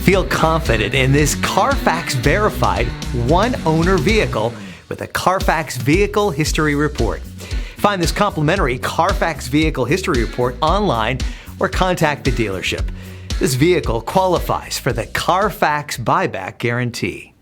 Feel confident in this Carfax verified one-owner vehicle with a Carfax Vehicle History Report. Find this complimentary Carfax Vehicle History Report online or contact the dealership. This vehicle qualifies for the Carfax Buyback Guarantee.